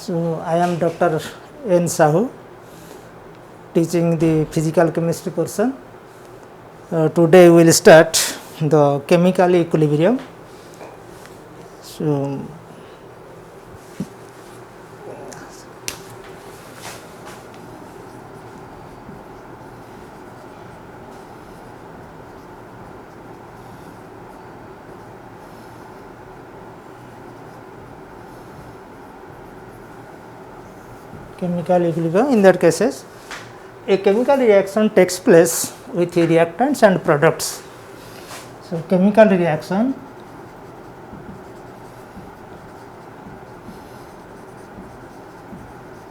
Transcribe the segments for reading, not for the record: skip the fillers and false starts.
So, I am Dr. N. Sahu, teaching the physical chemistry portion. Today we will start the chemical equilibrium. So, chemical equilibrium, in that cases a chemical reaction takes place with reactants and products. So, chemical reaction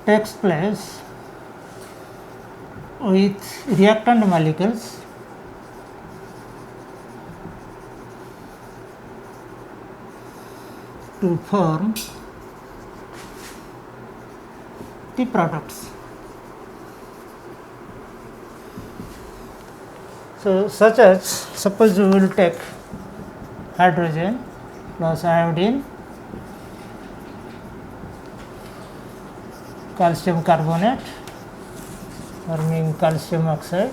takes place with reactant molecules to form the products. So, such as suppose we will take hydrogen plus iodine, calcium carbonate forming calcium oxide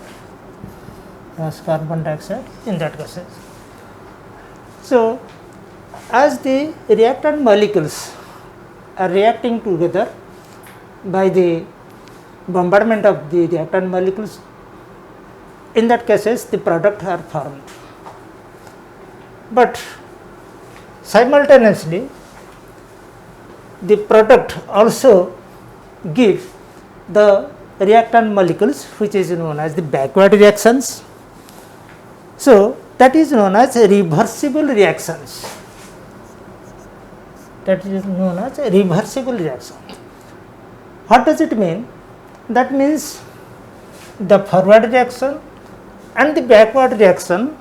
plus carbon dioxide in that cases. So, as the reactant molecules are reacting together by the bombardment of the reactant molecules, in that cases the product are formed. But simultaneously the product also give the reactant molecules which is known as the backward reactions. So, that is known as reversible reactions. That is known as reversible reaction. What does it mean? That means the forward reaction and the backward reaction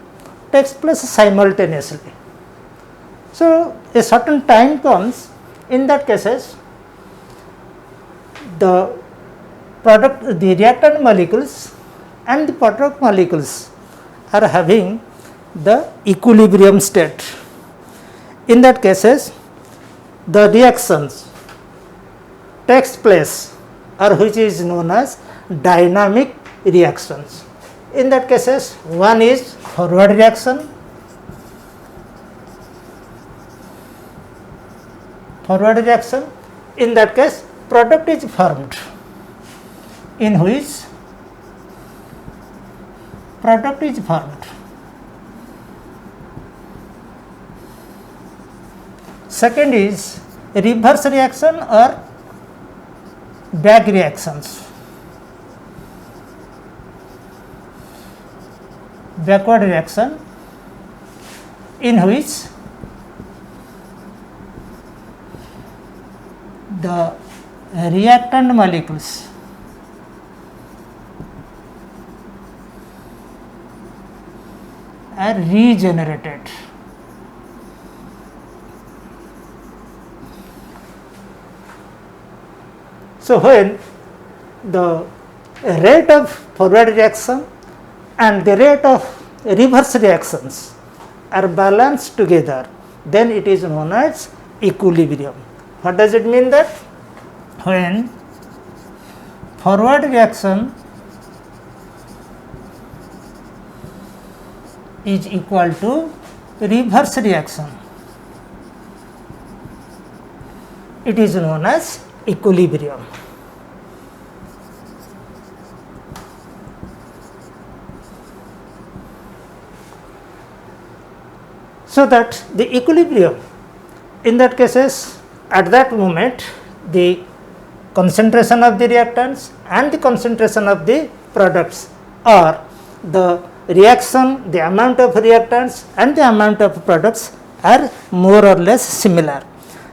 takes place simultaneously. So, a certain time comes, in that cases the reactant molecules and the product molecules are having the equilibrium state. In that cases the reactions takes place or which is known as dynamic reactions. In that cases one is forward reaction, in that case product is formed, in which product is formed. Second is reverse reaction or back reactions. Backward reaction, in which the reactant molecules are regenerated. So, when the rate of forward reaction and the rate of reverse reactions are balanced together, then it is known as equilibrium. What does it mean? That when forward reaction is equal to reverse reaction, it is known as equilibrium. So, that the equilibrium, in that cases at that moment the concentration of the reactants and the concentration of the products, or the reaction, the amount of reactants and the amount of products are more or less similar.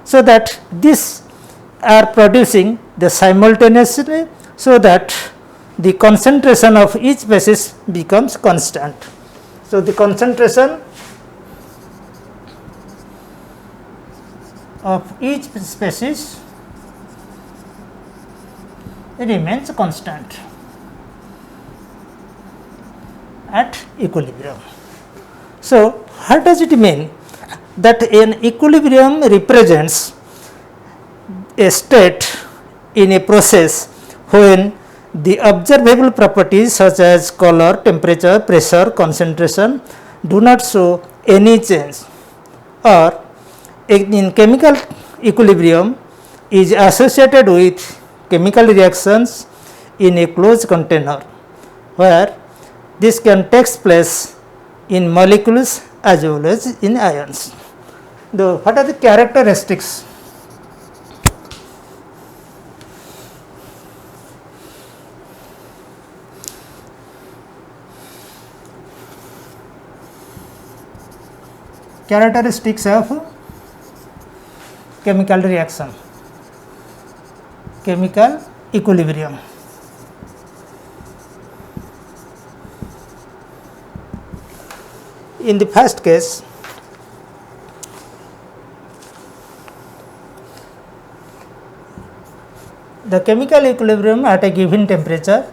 So, that this are producing the simultaneously, so that the concentration of each species becomes constant. So, the concentration of each species remains constant at equilibrium. So, what does it mean? That an equilibrium represents a state in a process when the observable properties such as color, temperature, pressure, concentration do not show any change, or in chemical equilibrium is associated with chemical reactions in a closed container, where this can take place in molecules as well as in ions. What are the characteristics? Characteristics of chemical reaction, chemical equilibrium. In the first case, the chemical equilibrium at a given temperature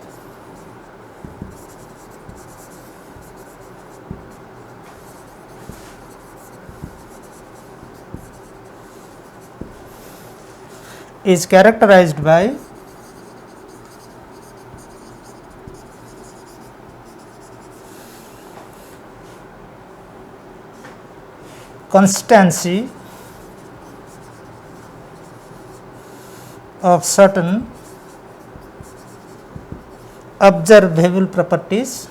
is characterized by constancy of certain observable properties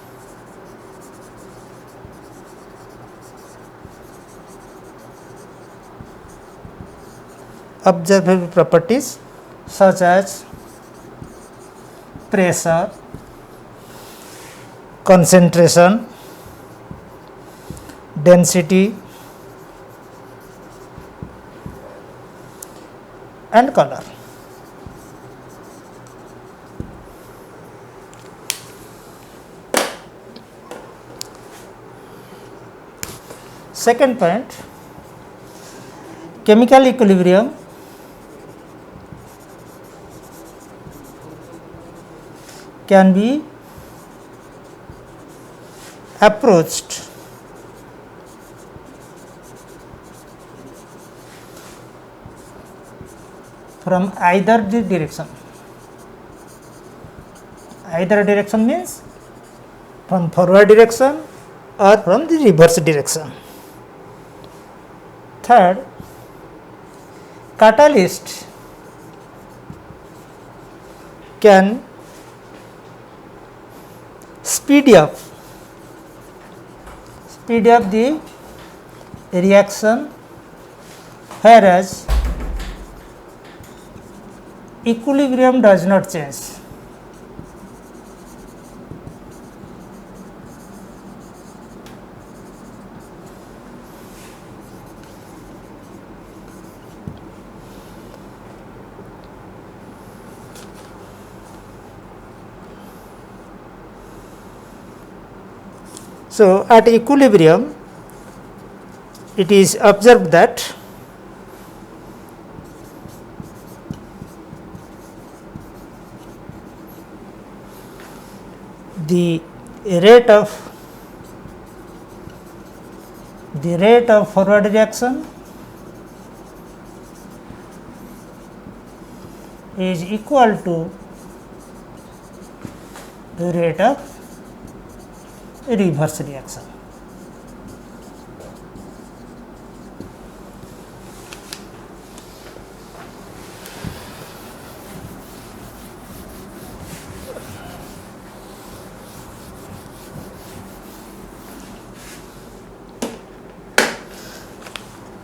such as pressure, concentration, density and color. Second point, chemical equilibrium can be approached from either the direction. Either direction means from forward direction or from the reverse direction. Third, catalyst can speed up the reaction, whereas equilibrium does not change. So, at equilibrium, it is observed that the rate of forward reaction is equal to the rate of reverse reaction.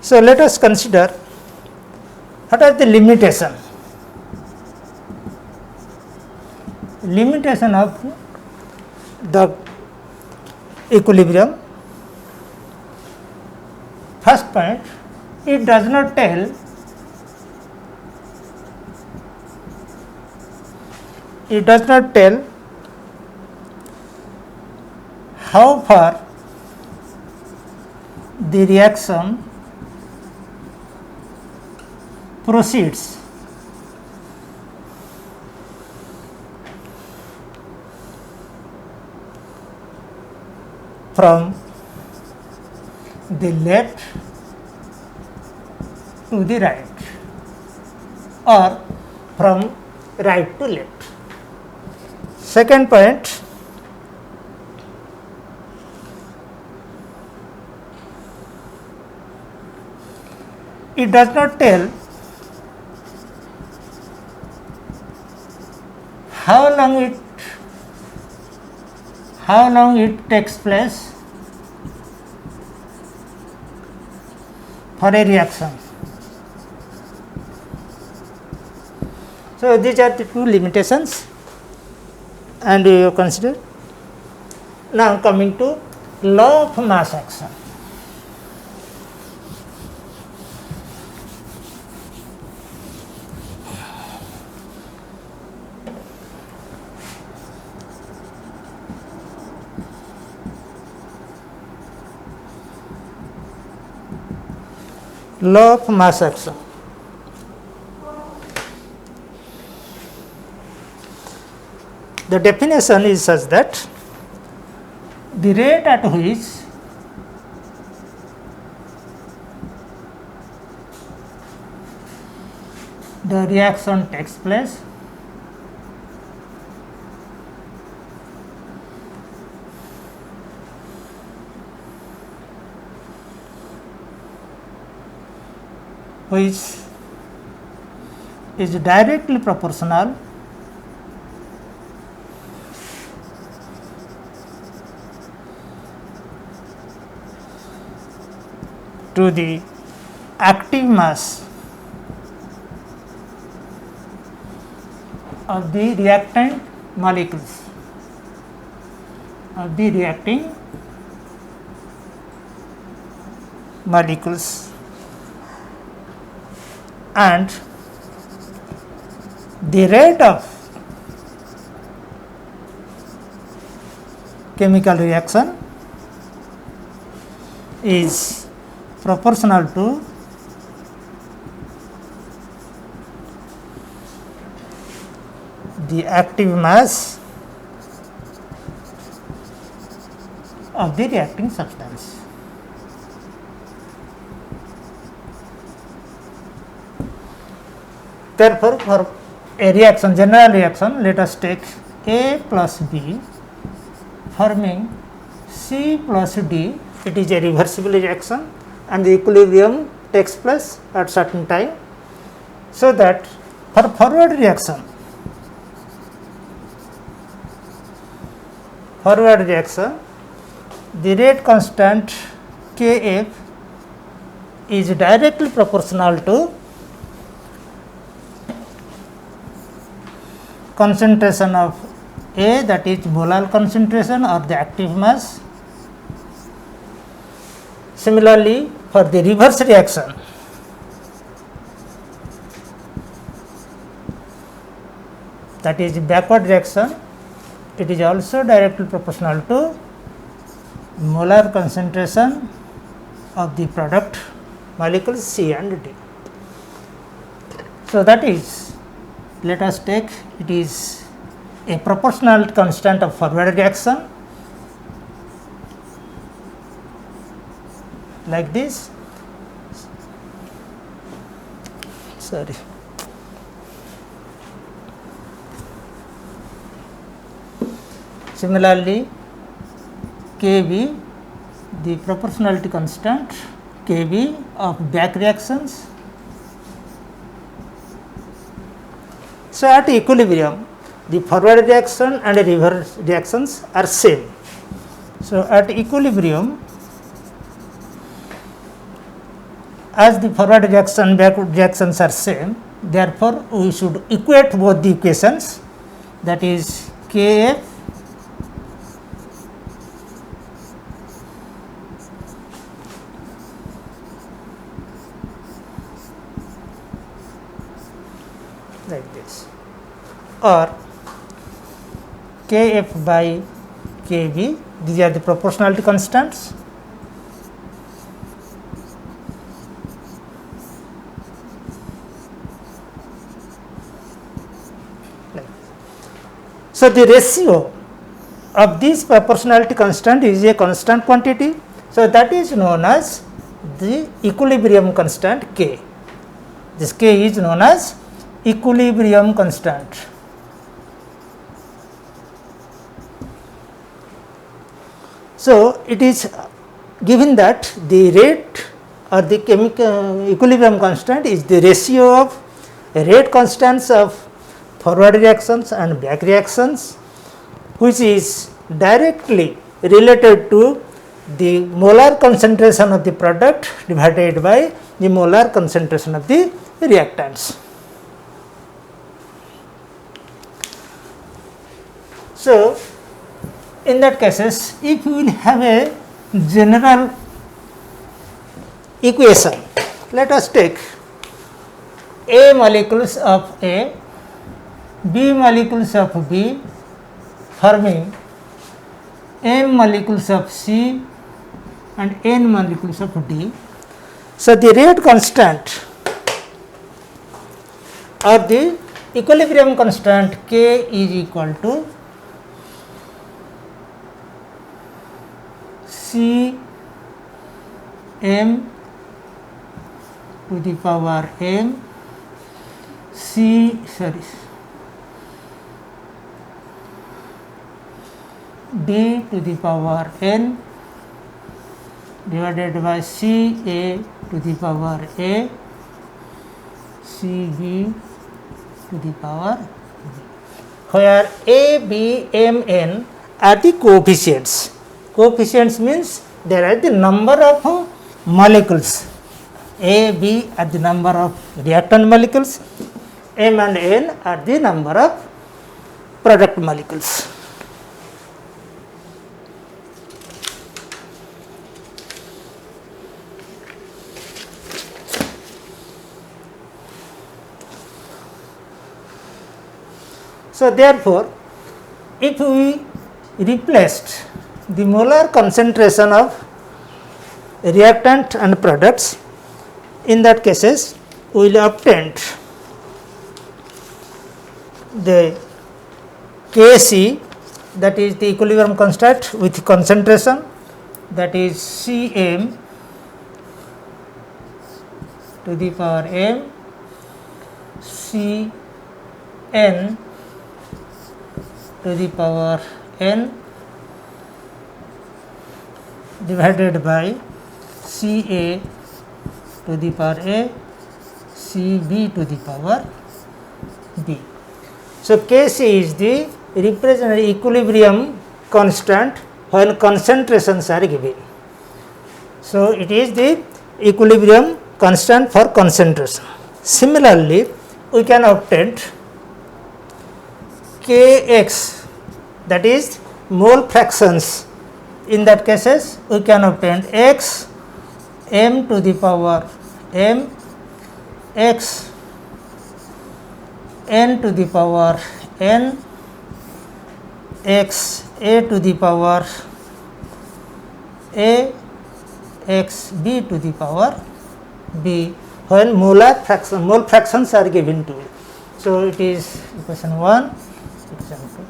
So, let us consider what are the limitation of the equilibrium. First point, it does not tell how far the reaction proceeds from the left to the right or from right to left. Second point, it does not tell how long it takes place for a reaction. So, these are the two limitations and you consider. Now, coming to law of mass action. Law of mass action. The definition is such that the rate at which the reaction takes place which is directly proportional to the active mass of the reactant molecules and the rate of chemical reaction is proportional to the active mass of the reacting substance. Therefore, for a reaction, general reaction, let us take A plus B forming C plus D. It is a reversible reaction and the equilibrium takes place at certain time. So that for forward reaction, the rate constant Kf is directly proportional to concentration of A, that is molar concentration or the active mass. Similarly, for the reverse reaction, that is backward reaction, it is also directly proportional to molar concentration of the product molecules C and D. So, that is, let us take, it is a proportional constant of forward reaction like this. Sorry. Similarly, Kb, the proportionality constant Kb of back reactions. So, at equilibrium, the forward reaction and reverse reactions are same. So, at equilibrium, as the forward reaction, backward reactions are same, therefore, we should equate both the equations, that is Kf like this, or Kf by Kb, these are the proportionality constants. So, the ratio of this proportionality constant is a constant quantity. So, that is known as the equilibrium constant K. This K is known as equilibrium constant. So, it is given that the rate or the chemical equilibrium constant is the ratio of rate constants of forward reactions and back reactions, which is directly related to the molar concentration of the product divided by the molar concentration of the reactants. So, in that cases, if we will have a general equation, let us take A molecules of A, B molecules of B forming M molecules of C and N molecules of D. So, the rate constant or the equilibrium constant K is equal to C M to the power M D to the power N divided by C A to the power A C B to the power B, where A, B, M, N are the coefficients. Coefficients means there are the number of molecules. A, B are the number of reactant molecules, M and N are the number of product molecules. So, therefore, if we replaced the molar concentration of reactant and products, in that cases we will obtain the Kc, that is the equilibrium constant with concentration, that is Cm to the power m Cn to the power n divided by Ca to the power a Cb to the power b. So, Kc is the representative equilibrium constant when concentrations are given. So, it is the equilibrium constant for concentration. Similarly, we can obtain Kx, that is mole fractions. In that cases, we can obtain x m to the power m x n to the power n x a to the power a x b to the power b when mole fractions are given to it. So, it is equation 1, equation 2,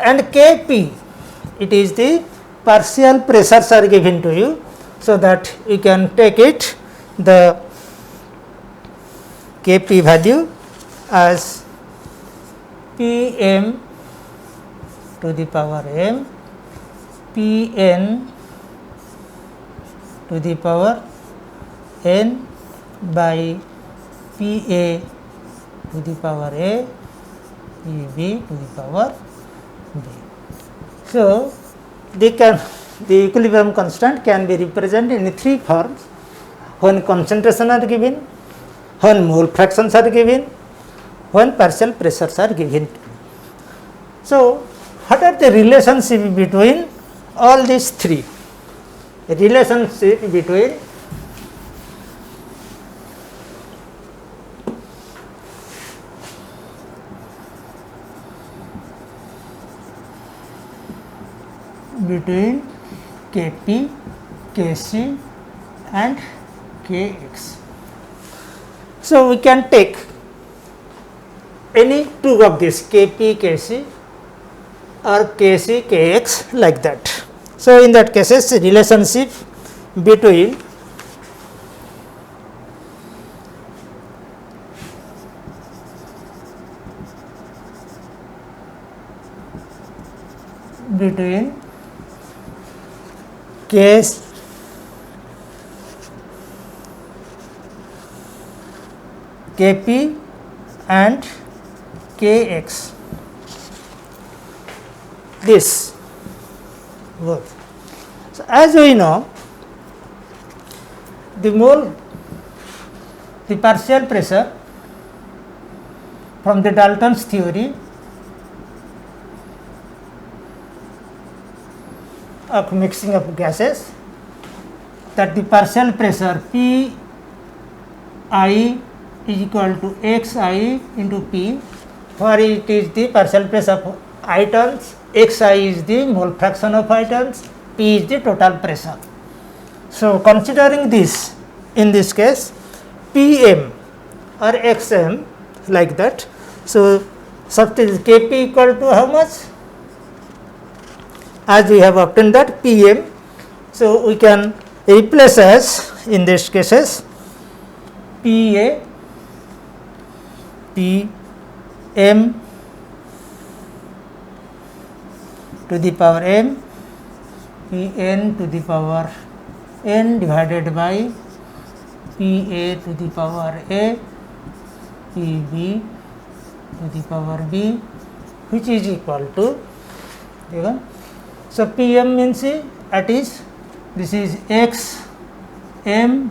and Kp, it is the partial pressures are given to you. So, that you can take it the Kp value as Pm to the power m, Pn to the power n by Pa to the power a, Pb to the power b. So, the equilibrium constant can be represented in three forms: when concentration are given, when mole fractions are given, when partial pressures are given. So, what are the relationship between all these three? Relationship between Kp, Kc and Kx. So, we can take any two of these Kp, Kc or Kc, Kx like that. So, in that cases relationship between between case Kp and Kx. This both. So, as we know, the partial pressure from the Dalton's theory of mixing of gases, that the partial pressure P I is equal to X I into P, where it is the partial pressure of atoms, X I is the mole fraction of atoms, P is the total pressure. So, considering this, in this case Pm or Xm like that. So, substitute Kp equal to how much? As we have obtained that Pm, so we can replace as in this cases Pa, Pm to the power m, Pn to the power n divided by Pa to the power a, Pb to the power b, which is equal to, so Pm means at is, this is x m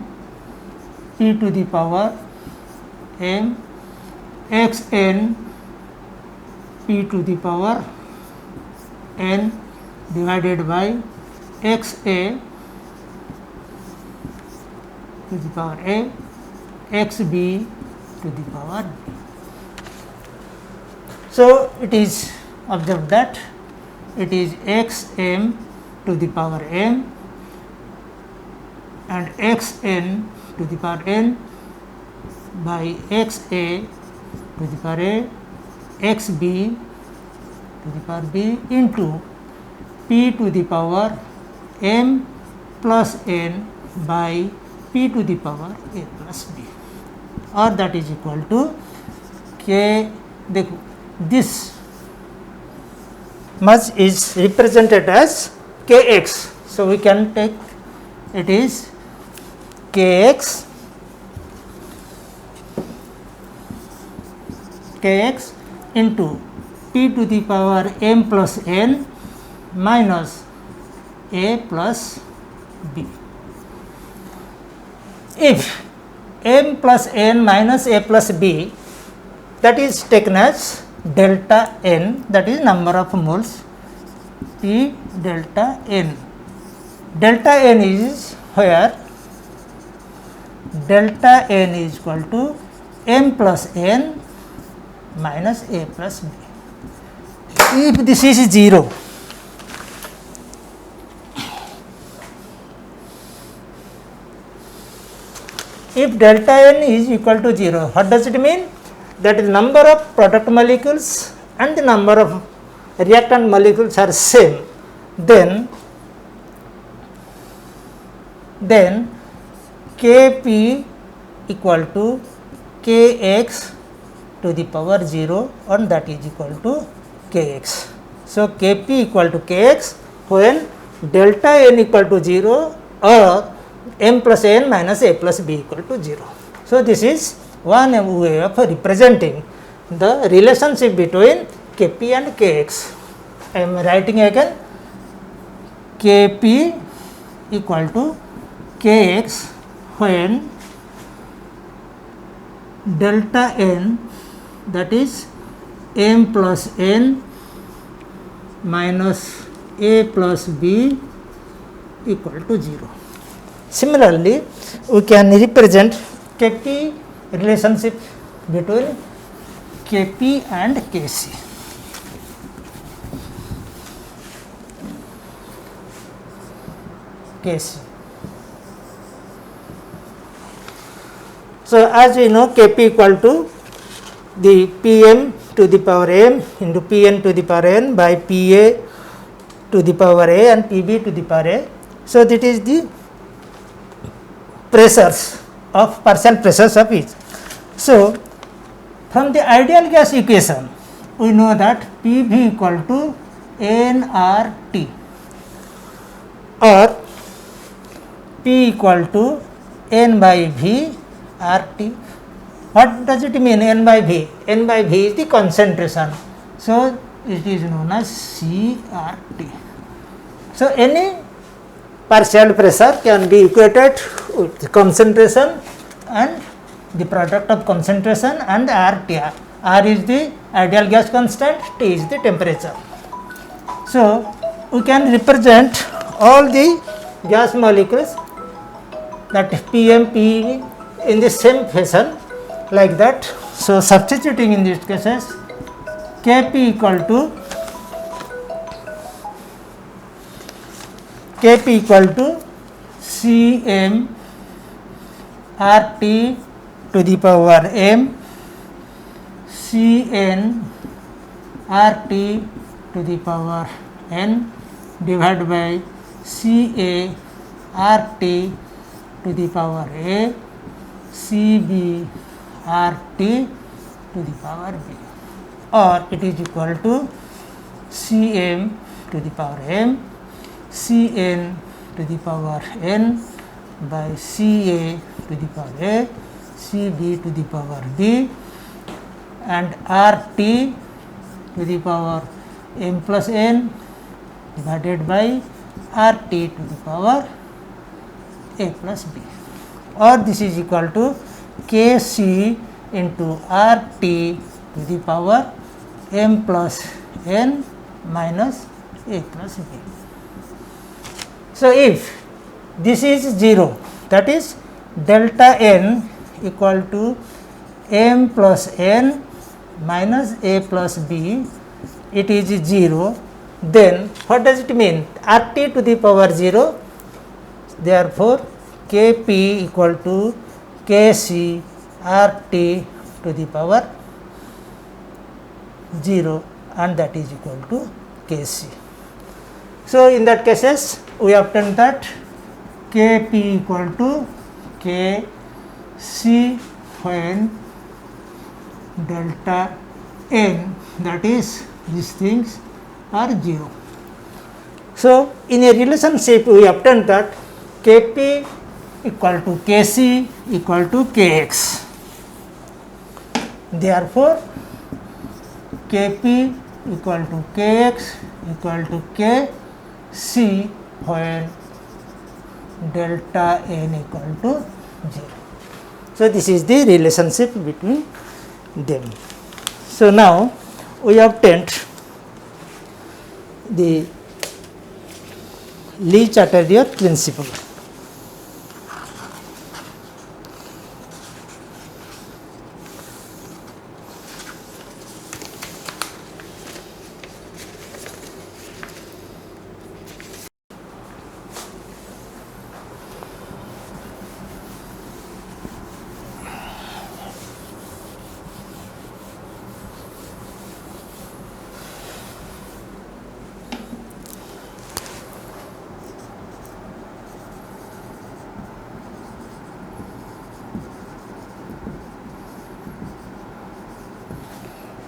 p to the power m, x n p to the power n divided by x a to the power a, x b to the power b. So, it is observed that it is x m to the power m and x n to the power n by x a to the power a, x b to the power b into p to the power m plus n by p to the power a plus b, or that is equal to k. This much is represented as Kx. So, we can take it is Kx into p to the power m plus n minus a plus b. If m plus n minus a plus b, that is taken as delta n, that is number of moles, P delta n. Delta n is where delta n is equal to m plus n minus a plus b. If this is 0, if delta n is equal to 0, what does it mean? That is number of product molecules and the number of reactant molecules are same, then Kp equal to Kx to the power 0, and that is equal to Kx. So, Kp equal to Kx when delta n equal to 0 or m plus n minus a plus b equal to 0. So, this is one way of representing the relationship between Kp and Kx. I am writing again, Kp equal to Kx when delta n, that is m plus n minus a plus b equal to 0. Similarly, we can represent Kp relationship between Kp and Kc. So, as we know, Kp equal to the Pm to the power m into Pn to the power n by Pa to the power a and Pb to the power a. So, that is the pressures of partial pressures of each. So, from the ideal gas equation, we know that Pv equal to nRT, or P equal to N by V RT. What does it mean, N by V? N by V is the concentration. So, it is known as CRT. So, any partial pressure can be equated with the concentration and the product of concentration and RT. R is the ideal gas constant, T is the temperature. So, we can represent all the gas molecules, that PM, PE in the same fashion like that. So, substituting in these cases, Kp equal to Cm RT to the power m, Cn RT to the power n divided by Ca RT to the power a, Cb RT to the power b, or it is equal to Cm to the power m, Cn to the power n by Ca to the power a, Cb to the power b, and RT to the power m plus n divided by RT to the power a plus b, or this is equal to Kc into RT to the power m plus n minus a plus b. So, if this is 0, that is delta n equal to m plus n minus a plus b, it is 0, then what does it mean? RT to the power 0, therefore, Kp equal to Kc RT to the power 0, and that is equal to Kc. So, in that cases we obtain that Kp equal to Kc when delta n, that is these things are 0. So, in a relationship we obtain that Kp equal to Kc equal to Kx. Therefore, Kp equal to Kx equal to Kc when delta n equal to 0. So, this is the relationship between them. So, now we obtained the Le-Chatelier principle.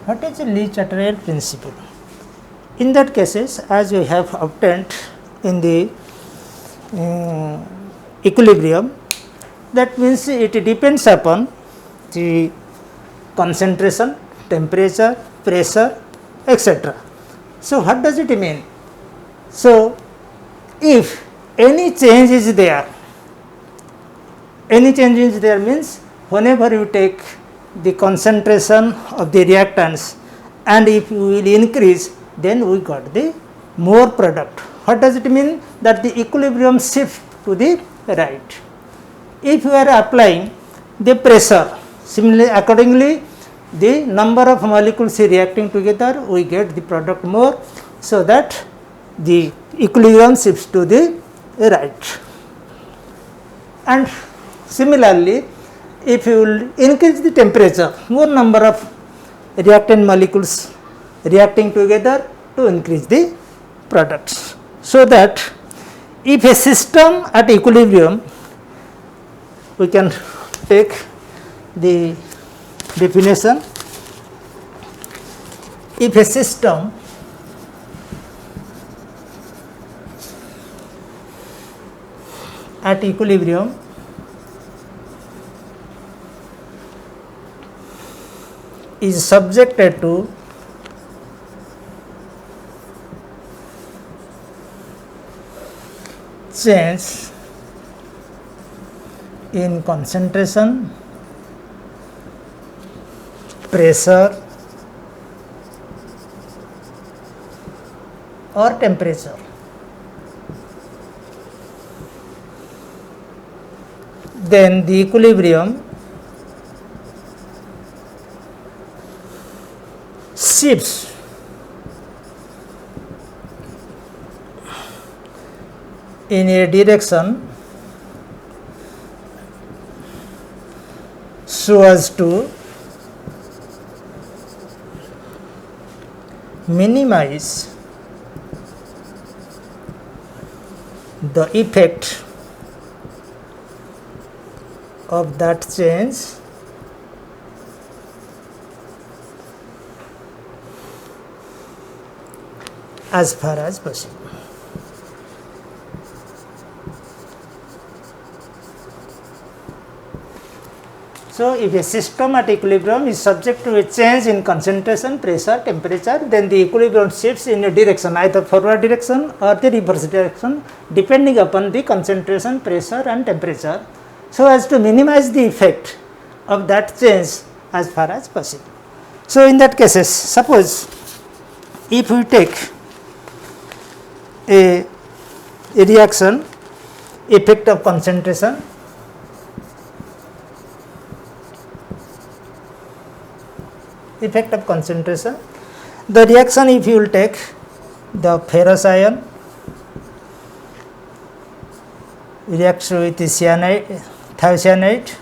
What is the Le-Chatelier principle? In that cases, as we have obtained in the equilibrium, that means it depends upon the concentration, temperature, pressure, etc. So, what does it mean? So, if any change is there means whenever you take the concentration of the reactants and if you will increase, then we got the more product. What does it mean? That the equilibrium shift to the right. If you are applying the pressure, similarly accordingly the number of molecules reacting together, we get the product more, so that the equilibrium shifts to the right. And similarly, if you will increase the temperature, more number of reactant molecules reacting together to increase the products. So that if a system at equilibrium, we can take the definition. If a system at equilibrium is subjected to change in concentration, pressure or temperature. Then the equilibrium shifts in a direction so as to minimize the effect of that change as far as possible. So, if a system at equilibrium is subject to a change in concentration, pressure, temperature, then the equilibrium shifts in a direction, either forward direction or the reverse direction, depending upon the concentration, pressure and temperature, so as to minimize the effect of that change as far as possible. So, in that cases, suppose if we take a reaction, effect of concentration, the reaction, if you will take the ferrous ion reacts with the cyanide, thiocyanate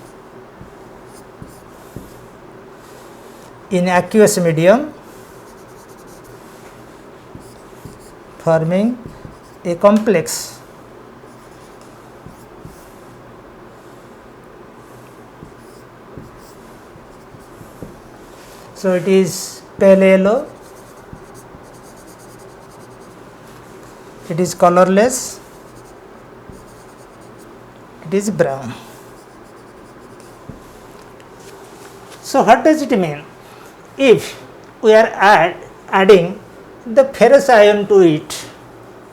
in aqueous medium, forming a complex so it is pale yellow, it is colorless, it is brown. So, what does it mean? If we are adding the ferrous ion to it,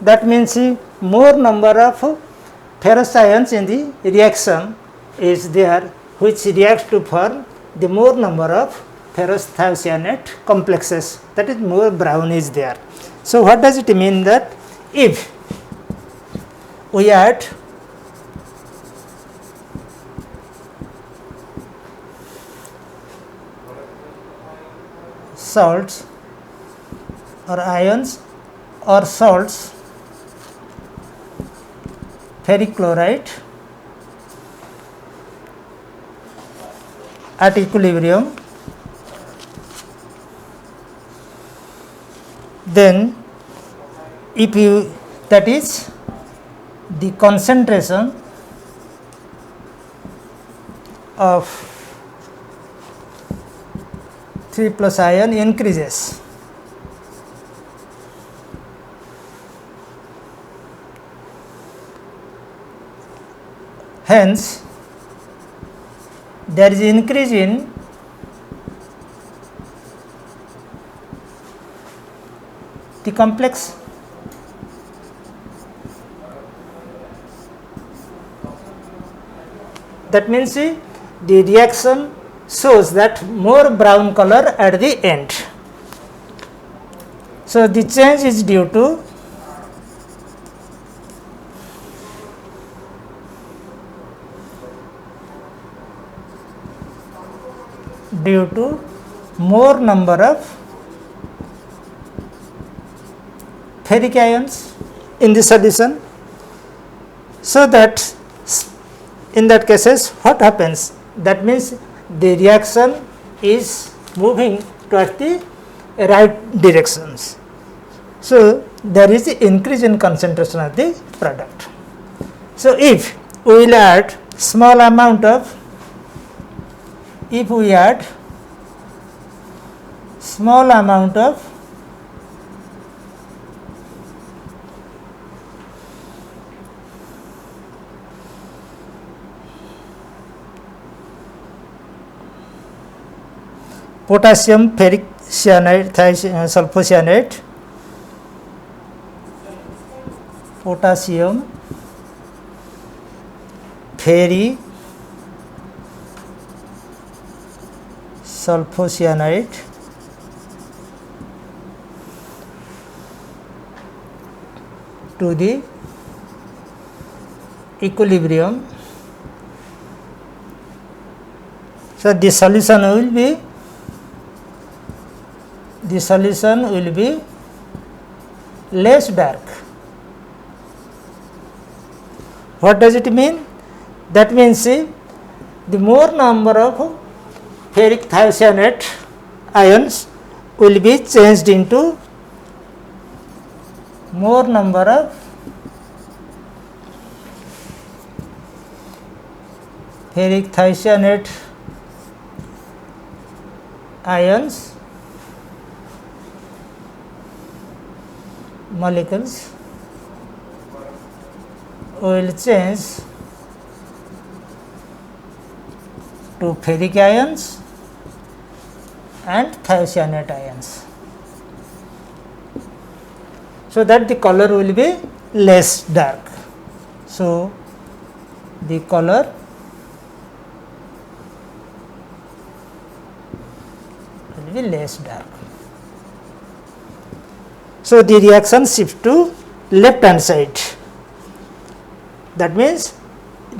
that means more number of ferrous ions in the reaction is there, which reacts to form the more number of ferrous thiocyanate complexes, that is more brown is there. So, what does it mean that if we add salts or ions or salts, ferric chloride at equilibrium, then if you, that is the concentration of 3+ ion increases. Hence, there is increase in the complex. That means the reaction shows that more brown color at the end. So, the change is due to more number of ferric ions in the solution. So, that in that cases what happens? That means the reaction is moving towards the right directions. So, there is the increase in concentration of the product. So, if we will add small amount of, potassium ferric cyanide, sulfocyanide, potassium ferric sulfocyanide to the equilibrium. So the solution will be less dark. What does it mean? That means the more number of ferric thiocyanate ions will be changed into more number of ferric thiocyanate ions molecules will change to ferric ions and thiocyanate ions, so that the color will be less dark. So the color will be less dark. So the reaction shifts to left hand side. That means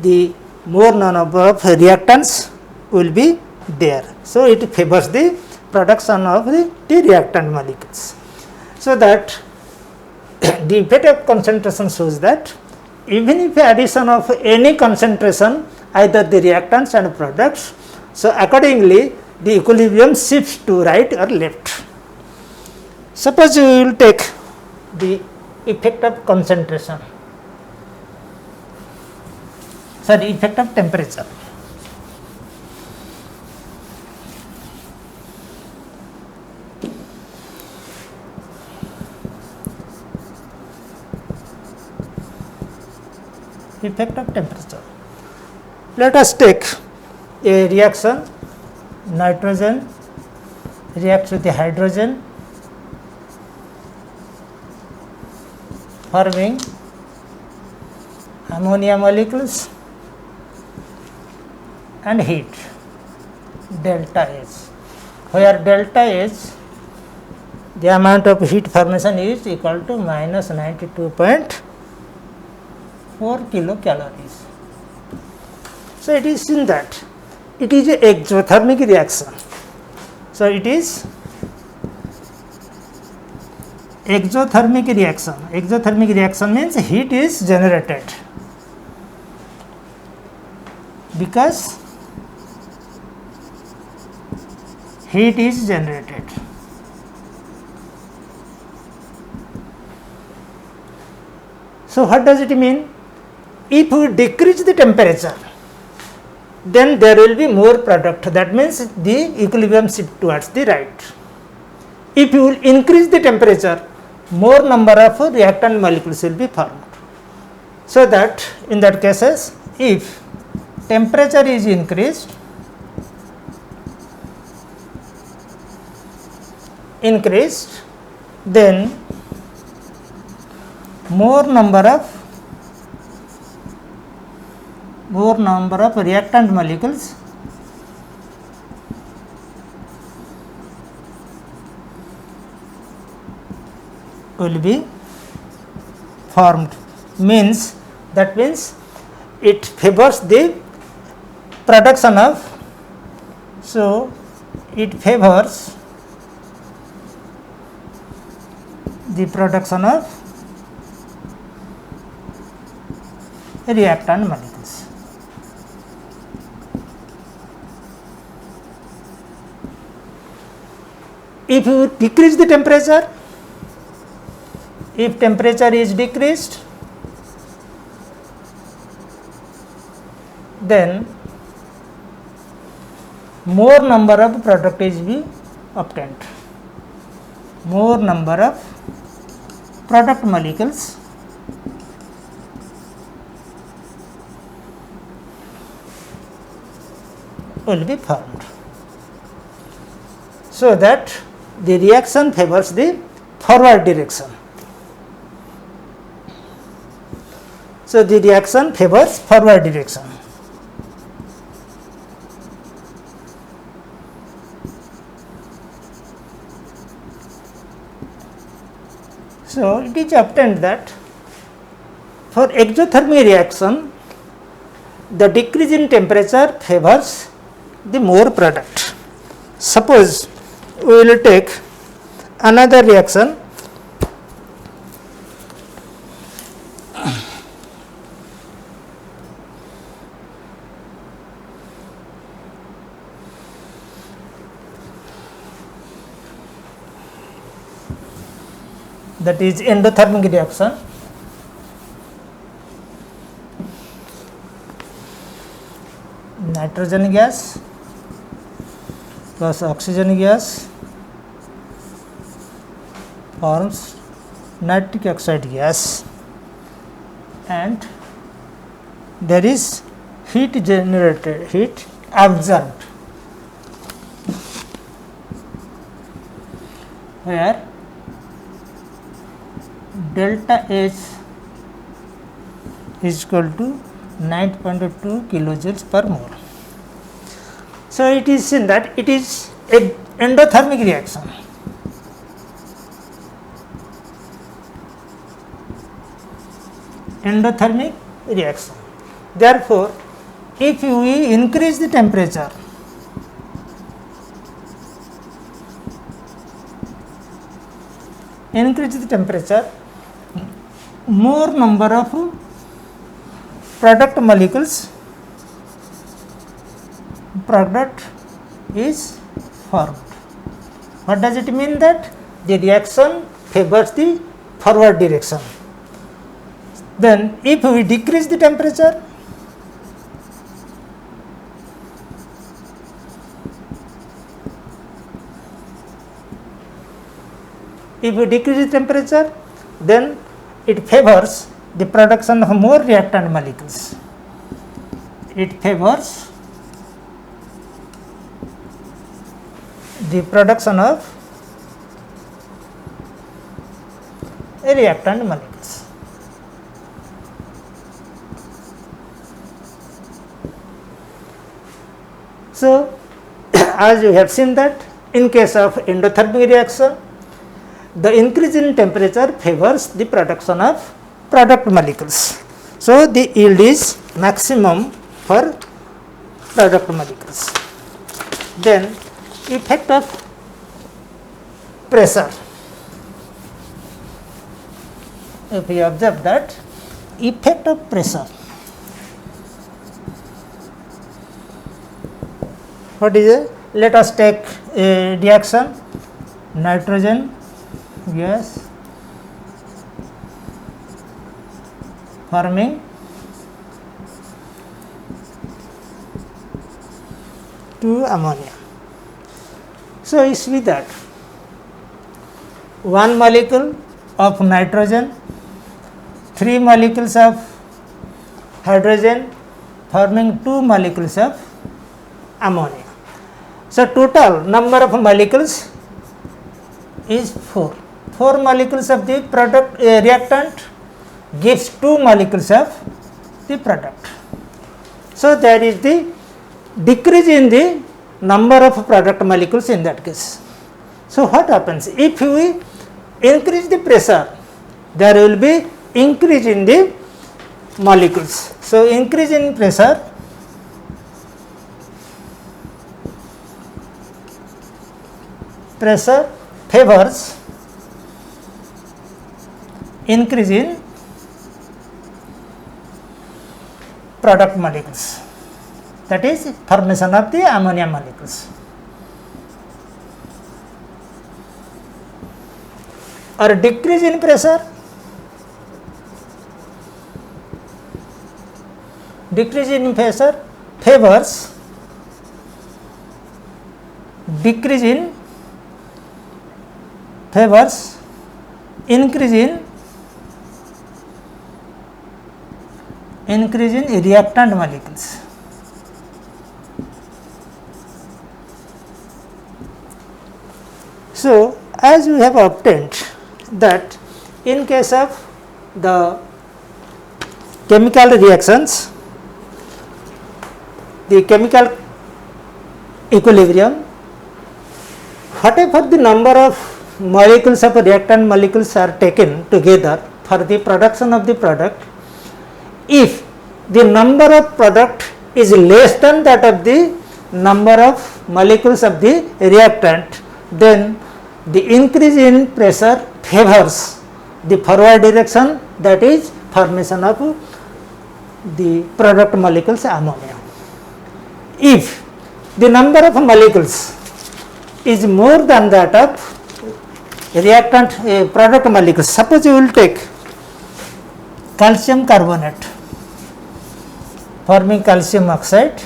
the more number of reactants will be there. So it favors the production of the reactant molecules. So that the effect of concentration shows that even if addition of any concentration, either the reactants and products, so accordingly the equilibrium shifts to right or left. Suppose we will take the effect of concentration, sorry, effect of temperature. Effect of temperature. Let us take a reaction, nitrogen reacts with the hydrogen, forming ammonia molecules and heat, delta H, where delta H, the amount of heat formation is equal to minus 92.4 kilocalories. So it is seen that it is a exothermic reaction. So it is exothermic reaction. Exothermic reaction means heat is generated because heat is generated. So what does it mean? If we decrease the temperature, then there will be more product. That means the equilibrium shift towards the right. If you will increase the temperature, more number of reactant molecules will be formed. So that in that cases, if temperature is increased, then more number of reactant molecules will be formed. That means it favors the production of, so it favors the production of reactant molecules. If you decrease the temperature, if temperature is decreased, then more number of product is be obtained. More number of product molecules will be formed. so that the reaction favors the forward direction. So, the reaction favors forward direction. So, it is obtained that for exothermic reaction, the decrease in temperature favors the more product. Suppose we will take another reaction, that is endothermic reaction. Nitrogen gas plus oxygen gas forms nitric oxide gas, and there is heat generated, heat absorbed, where delta H is equal to 9.2 kilojoules per mole. So, it is seen that it is a endothermic reaction. Endothermic reaction. Therefore, if we increase the temperature, more number of product molecules, product is formed. What does it mean? That the reaction favors the forward direction. Then if we decrease the temperature, then it favors the production of more reactant molecules. It favors the production of reactant molecules. So, as you have seen that in case of endothermic reaction, the increase in temperature favors the production of product molecules. So, the yield is maximum for product molecules. Then effect of pressure. If we observe that effect of pressure, what is it? Let us take a reaction, nitrogen gas forming 2 ammonia. So, you see that one molecule of nitrogen, 3 molecules of hydrogen forming 2 molecules of ammonia. So, total number of molecules is 4. 4 molecules of the product reactant gives 2 molecules of the product. So, there is the decrease in the number of product molecules in that case. So, what happens? If we increase the pressure, there will be increase in the molecules. So, increase in pressure favors increase in product molecules, that is formation of the ammonia molecules. Or decrease in pressure favors increase in reactant molecules. as we have obtained that in case of the chemical reactions, the chemical equilibrium, whatever the number of molecules of reactant molecules are taken together for the production of the product, if the number of product is less than that of the number of molecules of the reactant, then the increase in pressure favors the forward direction, that is formation of the product molecules ammonia. If the number of molecules is more than that of reactant product molecules, suppose you will take calcium carbonate forming calcium oxide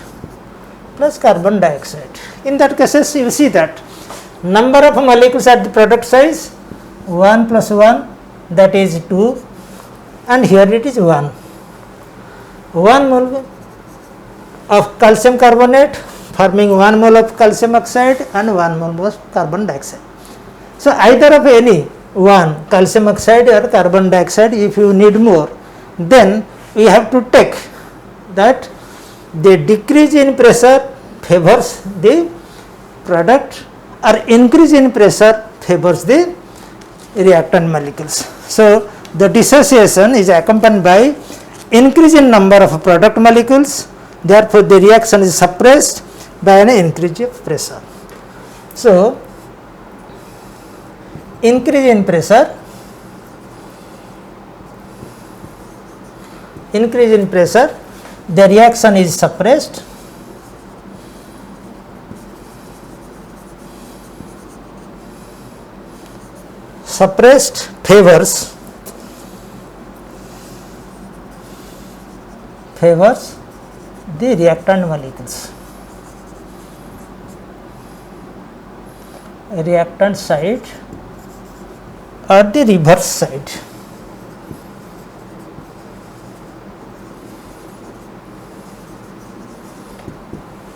plus carbon dioxide. In that cases, you see that number of molecules at the product size 1 plus 1, that is 2, and here it is 1. 1 mole of calcium carbonate forming 1 mole of calcium oxide and 1 mole of carbon dioxide. So, either of any one calcium oxide or carbon dioxide, if you need more, then we have to take that the decrease in pressure favors the product or increase in pressure favors the reactant molecules. So, the dissociation is accompanied by increase in number of product molecules, therefore, the reaction is suppressed by an increase of pressure. So, increase in pressure, the reaction is suppressed, favors the reactant molecules, reactant side or the reverse side.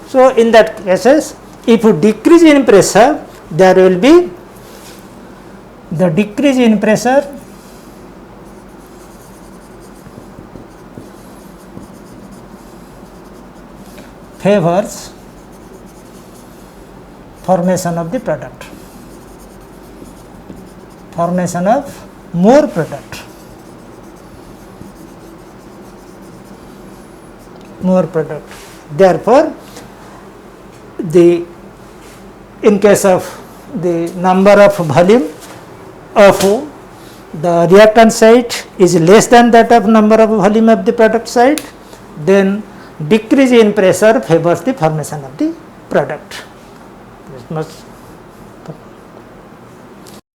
So, in that cases, if you decrease in pressure, there will be the decrease in pressure favors formation of the product, formation of more product, Therefore, in case of the number of volume of the reactant side is less than that of number of volume of the product side, then decrease in pressure favors the formation of the product. This much